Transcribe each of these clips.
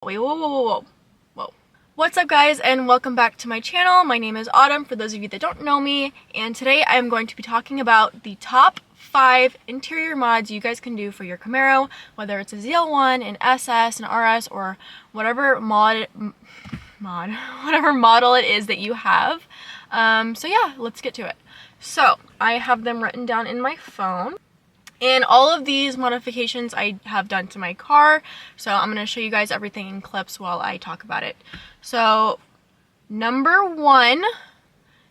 Wait, whoa. What's up guys, and welcome back to my channel. My name is Autumn, for those of you that don't know me, and today I am going to be talking about the top 5 interior mods you guys can do for your Camaro, whether it's a ZL1, an SS, an RS, or whatever whatever model it is that you have. So yeah, let's get to it. So, I have them written down in my phone. And all of these modifications I have done to my car, so I'm going to show you guys everything in clips while I talk about it. So, number 1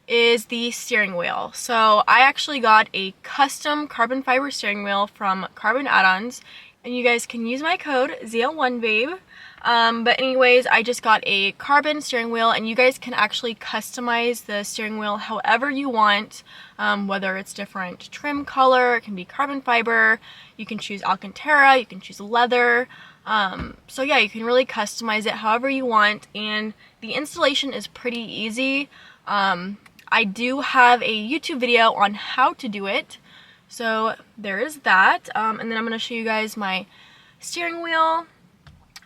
is the steering wheel. So, I actually got a custom carbon fiber steering wheel from Carbon Add-ons, and you guys can use my code ZL1BABE. But anyways, I just got a carbon steering wheel, and you guys can actually customize the steering wheel however you want, whether it's different trim color, it can be carbon fiber, you can choose Alcantara, you can choose leather. So yeah, you can really customize it however you want, and the installation is pretty easy. I do have a YouTube video on how to do it, so there is that. And then I'm going to show you guys my steering wheel.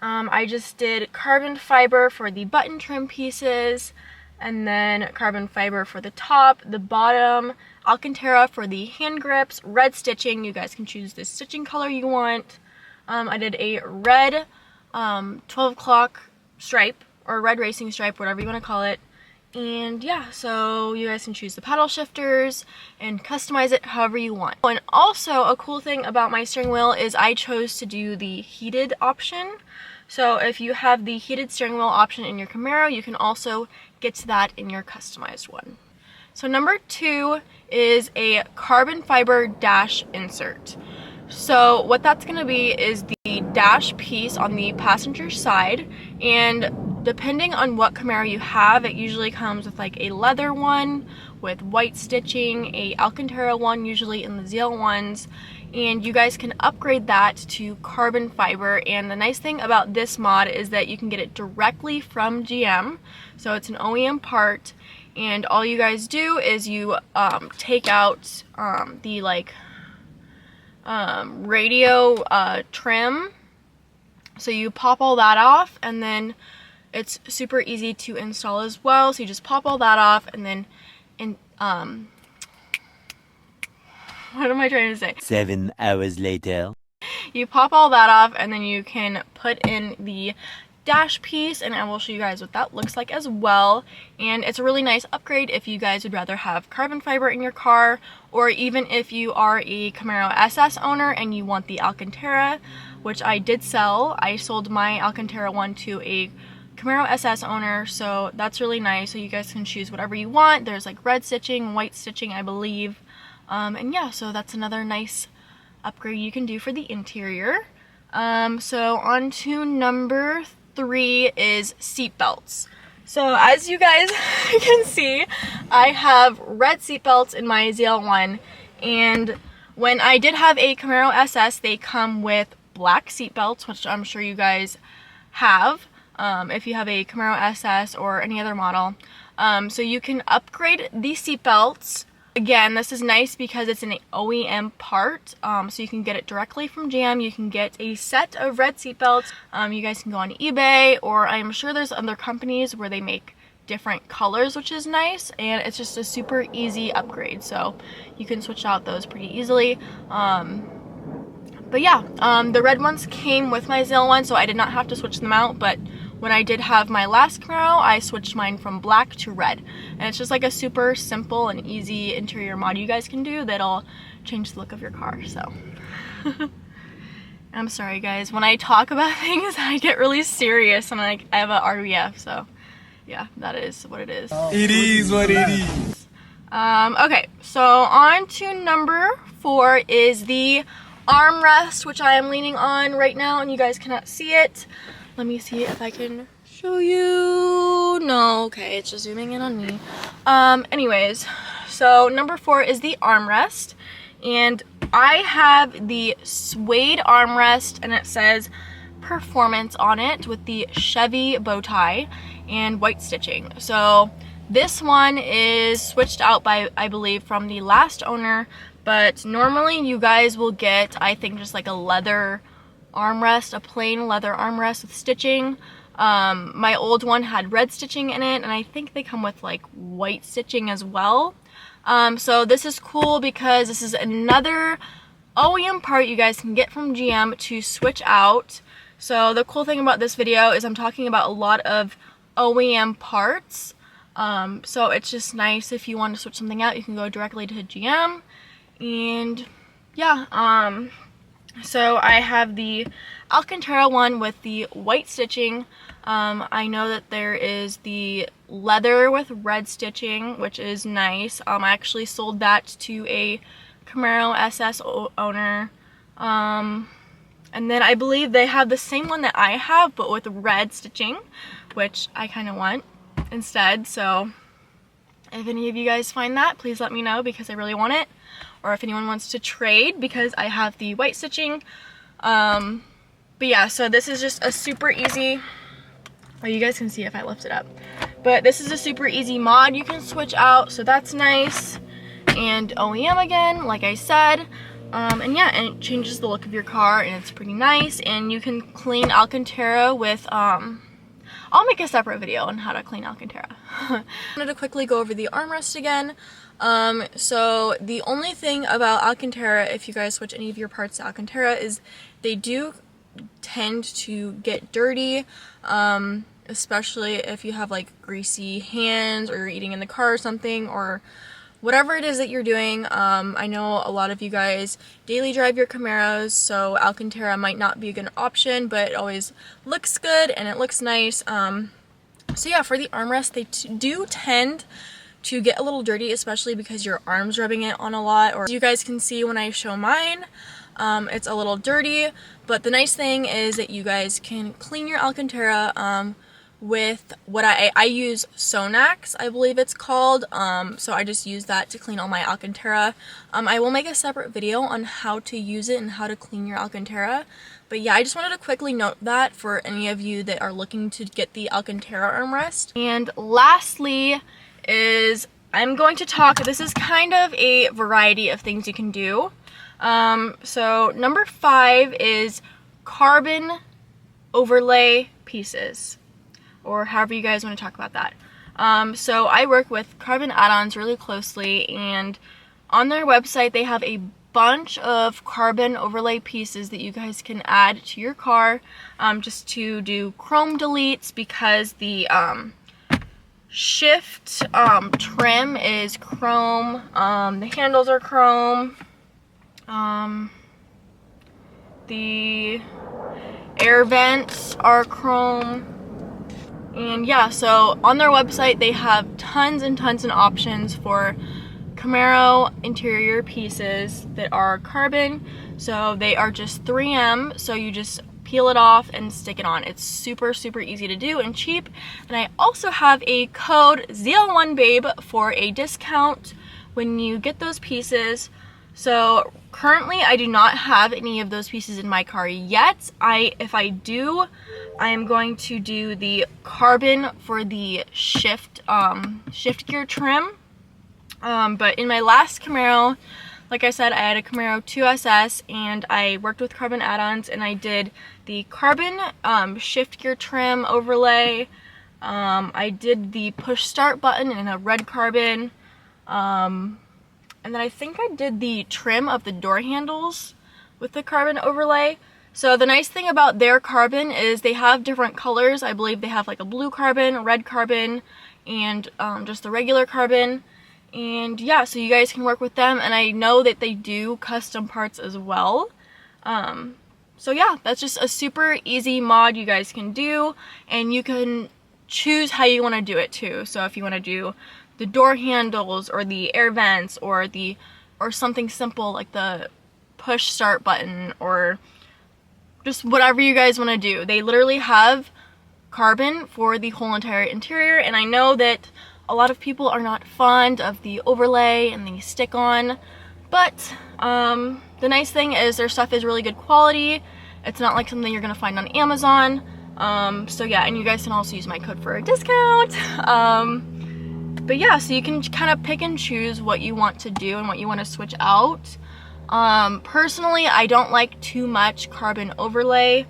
I just did carbon fiber for the button trim pieces, and then carbon fiber for the top, the bottom, Alcantara for the hand grips, red stitching. You guys can choose the stitching color you want. I did a red 12 o'clock stripe, or red racing stripe, whatever you want to call it. And yeah, so you guys can choose the paddle shifters and customize it however you want. And also, a cool thing about my steering wheel is I chose to do the heated option. So if you have the heated steering wheel option in your Camaro, you can also get to that in your customized one. So number 2 is a carbon fiber dash insert. So what that's going to be is the dash piece on the passenger side, and depending on what Camaro you have, it usually comes with like a leather one with white stitching, a Alcantara one usually in the ZL ones, and you guys can upgrade that to carbon fiber. And the nice thing about this mod is that you can get it directly from GM, so it's an OEM part, and all you guys do is you take out the radio trim, so you pop all that off, and then it's super easy to install as well. So you just pop all that off, and then what am I trying to say? 7 hours later. You pop all that off, and then you can put in the dash piece, and I will show you guys what that looks like as well. And it's a really nice upgrade if you guys would rather have carbon fiber in your car, or even if you are a Camaro SS owner and you want the Alcantara, which I did sell. I sold my Alcantara one to a Camaro SS owner, so that's really nice. So you guys can choose whatever you want. There's like red stitching, white stitching, I believe. And yeah, so that's another nice upgrade you can do for the interior. So on to number 3 is seat belts. So as you guys can see, I have red seat belts in my ZL1, and when I did have a Camaro SS, they come with black seat belts, which I'm sure you guys have if you have a Camaro SS or any other model. So you can upgrade the seat belts. Again, this is nice because it's an OEM part, so you can get it directly from GM. You can get a set of red seat belts. You guys can go on eBay, or I'm sure there's other companies where they make different colors, which is nice, and it's just a super easy upgrade, so you can switch out those pretty easily. But yeah, the red ones came with my ZL1, so I did not have to switch them out, but when I did have my last Camaro, I switched mine from black to red. And it's just like a super simple and easy interior mod you guys can do that'll change the look of your car, so. I'm sorry guys, when I talk about things, I get really serious, and I have a RBF, so yeah, that is what it is. It is what it is. Okay, so on to number 4 is the armrest, which I am leaning on right now, and you guys cannot see it. Let me see if I can show you. No, okay, it's just zooming in on me. Anyways, so number 4 is the armrest, and I have the suede armrest, and it says performance on it with the Chevy bow tie and white stitching. So this one is switched out by, I believe, from the last owner, but normally you guys will get, I think, just like a leather armrest, a plain leather armrest with stitching. My old one had red stitching in it, and I think they come with like white stitching as well. So this is cool because this is another OEM part you guys can get from GM to switch out. So the cool thing about this video is I'm talking about a lot of OEM parts. So it's just nice if you want to switch something out, you can go directly to GM. And yeah, so I have the Alcantara one with the white stitching. I know that there is the leather with red stitching, which is nice. I actually sold that to a Camaro SS owner. And then I believe they have the same one that I have, but with red stitching, which I kind of want instead. So if any of you guys find that, please let me know because I really want it. Or if anyone wants to trade, because I have the white stitching. But yeah, so this is just a super easy, oh, you guys can see if I lift it up. But this is a super easy mod you can switch out, so that's nice. And OEM again, like I said. And yeah, and it changes the look of your car, and it's pretty nice. And you can clean Alcantara with, I'll make a separate video on how to clean Alcantara. I wanted to quickly go over the armrest again. So the only thing about Alcantara, if you guys switch any of your parts to Alcantara, is they do tend to get dirty, especially if you have like greasy hands or you're eating in the car or something, or whatever it is that you're doing. I know a lot of you guys daily drive your Camaros, so Alcantara might not be a good option, but it always looks good and it looks nice. So yeah, for the armrest, they do tend to get a little dirty, especially because your arm's rubbing it on a lot, or as you guys can see when I show mine, it's a little dirty. But the nice thing is that you guys can clean your Alcantara with what I use Sonax, I believe it's called. So I just use that to clean all my Alcantara. I will make a separate video on how to use it and how to clean your Alcantara. But yeah, I just wanted to quickly note that for any of you that are looking to get the Alcantara armrest. And lastly is I'm going to talk, this is kind of a variety of things you can do. So number 5 is carbon overlay pieces, or however you guys want to talk about that. So I work with Carbon Add-ons really closely, and on their website they have a bunch of carbon overlay pieces that you guys can add to your car, just to do chrome deletes, because the shift trim is chrome, the handles are chrome, the air vents are chrome. And yeah, so on their website they have tons and tons of options for Camaro interior pieces that are carbon. So they are just 3M, so you just peel it off and stick it on. It's super easy to do and cheap. And I also have a code ZL1BABE for a discount when you get those pieces. So currently I do not have any of those pieces in my car yet. If I do, I am going to do the carbon for the shift gear trim. But in my last Camaro, like I said, I had a Camaro 2SS, and I worked with Carbon Add-ons, and I did the carbon shift gear trim overlay. I did the push start button in a red carbon. And then I think I did the trim of the door handles with the carbon overlay. So the nice thing about their carbon is they have different colors. I believe they have like a blue carbon, a red carbon, and just the regular carbon. And yeah, so you guys can work with them, and I know that they do custom parts as well. So yeah, that's just a super easy mod you guys can do, and you can choose how you want to do it too. So if you want to do the door handles or the air vents or something simple like the push start button, or just whatever you guys want to do. They literally have carbon for the whole entire interior, and I know that a lot of people are not fond of the overlay and the stick-on, but the nice thing is their stuff is really good quality. It's not like something you're gonna find on Amazon. So yeah, and you guys can also use my code for a discount. But yeah, so you can kind of pick and choose what you want to do and what you want to switch out. Personally, I don't like too much carbon overlay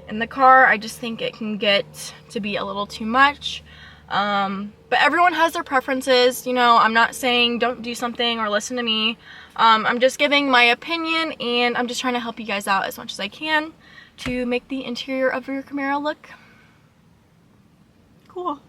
in the car. I just think it can get to be a little too much. But everyone has their preferences, you know. I'm not saying don't do something or listen to me. I'm just giving my opinion, and I'm just trying to help you guys out as much as I can to make the interior of your Camaro look cool.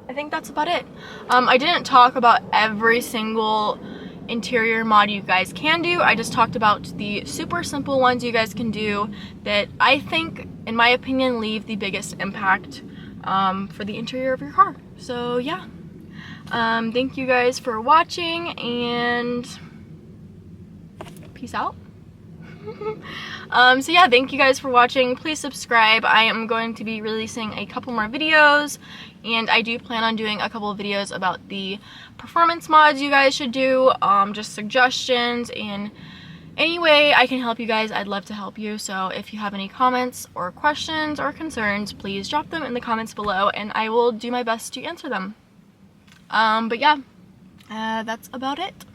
I think that's about it. I didn't talk about every single interior mod you guys can do. I just talked about the super simple ones you guys can do that I think, in my opinion, leave the biggest impact for the interior of your car. So yeah, thank you guys for watching, and peace out. So yeah, thank you guys for watching. Please subscribe. I am going to be releasing a couple more videos, and I do plan on doing a couple of videos about the performance mods you guys should do, just suggestions, and any way I can help you guys, I'd love to help you. So if you have any comments or questions or concerns, please drop them in the comments below, and I will do my best to answer them. But yeah, that's about it.